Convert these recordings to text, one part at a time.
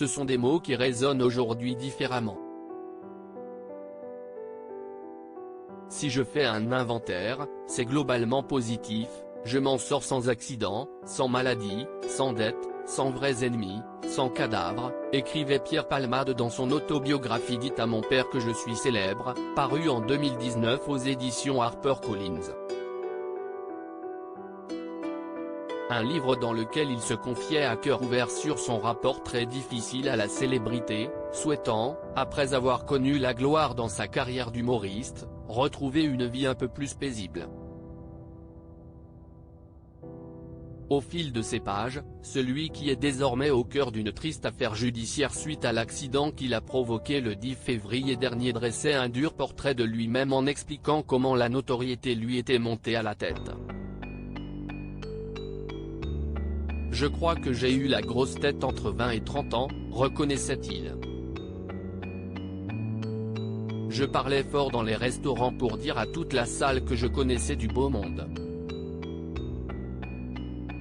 ce sont des mots qui résonnent aujourd'hui différemment. Si je fais un inventaire, c'est globalement positif, je m'en sors sans accident, sans maladie, sans dette, sans vrais ennemis, sans cadavres, écrivait Pierre Palmade dans son autobiographie Dites à mon père que je suis célèbre, parue en 2019 aux éditions HarperCollins. Un livre dans lequel il se confiait à cœur ouvert sur son rapport très difficile à la célébrité, souhaitant, après avoir connu la gloire dans sa carrière d'humoriste, retrouver une vie un peu plus paisible. Au fil de ces pages, celui qui est désormais au cœur d'une triste affaire judiciaire suite à l'accident qu'il a provoqué le 10 février dernier dressait un dur portrait de lui-même en expliquant comment la notoriété lui était montée à la tête. Je crois que j'ai eu la grosse tête entre 20 et 30 ans, reconnaissait-il. Je parlais fort dans les restaurants pour dire à toute la salle que je connaissais du beau monde.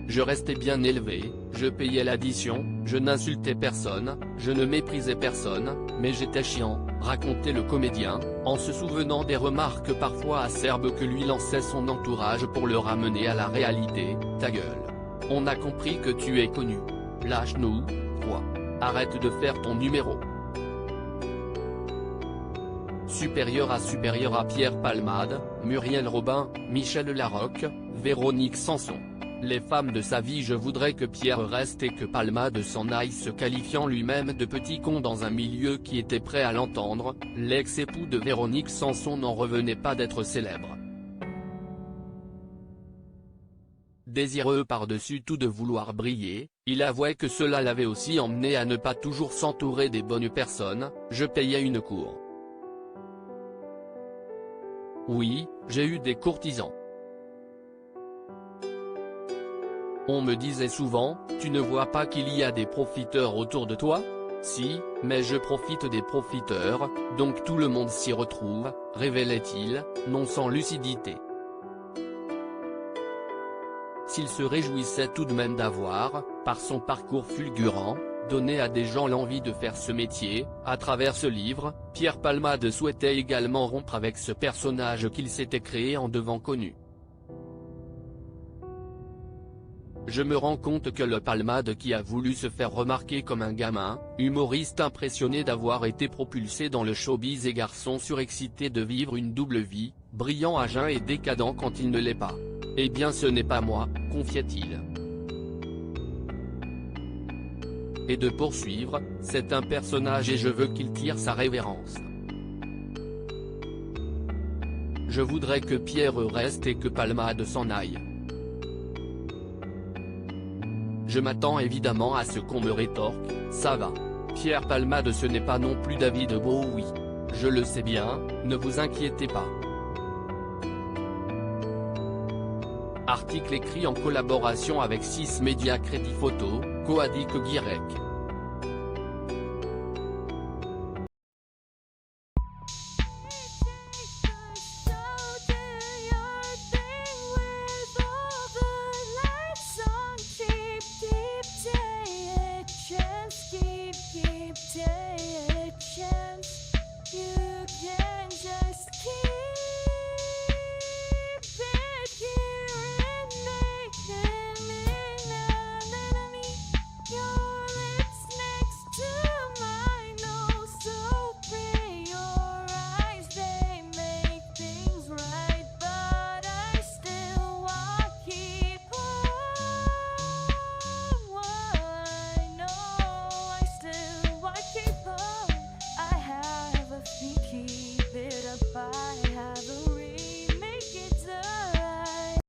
Je restais bien élevé, je payais l'addition, je n'insultais personne, je ne méprisais personne, mais j'étais chiant, racontait le comédien, en se souvenant des remarques parfois acerbes que lui lançait son entourage pour le ramener à la réalité. Ta gueule. On a compris que tu es connu. Lâche-nous, quoi. Arrête de faire ton numéro. Supérieur à Pierre Palmade, Muriel Robin, Michel Larocque, Véronique Sanson. Les femmes de sa vie. Je voudrais que Pierre reste et que Palmade s'en aille, se qualifiant lui-même de petit con dans un milieu qui était prêt à l'entendre. L'ex-époux de Véronique Sanson n'en revenait pas d'être célèbre. Désireux par-dessus tout de vouloir briller, il avouait que cela l'avait aussi emmené à ne pas toujours s'entourer des bonnes personnes. Je payais une cour. Oui, j'ai eu des courtisans. On me disait souvent, tu ne vois pas qu'il y a des profiteurs autour de toi? Si, mais je profite des profiteurs, donc tout le monde s'y retrouve, révélait-il, non sans lucidité. S'il se réjouissait tout de même d'avoir, par son parcours fulgurant, donné à des gens l'envie de faire ce métier, à travers ce livre, Pierre Palmade souhaitait également rompre avec ce personnage qu'il s'était créé en devenant connu. Je me rends compte que le Palmade qui a voulu se faire remarquer comme un gamin, humoriste impressionné d'avoir été propulsé dans le showbiz et garçon surexcité de vivre une double vie, brillant à jeun et décadent quand il ne l'est pas. Eh bien ce n'est pas moi, confiait-il. Et de poursuivre, c'est un personnage et je veux qu'il tire sa révérence. Je voudrais que Pierre reste et que Palmade s'en aille. Je m'attends évidemment à ce qu'on me rétorque, ça va. Pierre Palmade ce n'est pas non plus David Bowie. Je le sais bien, ne vous inquiétez pas. Article écrit en collaboration avec 6 Médias Crédit Photo, Coadic Guirec.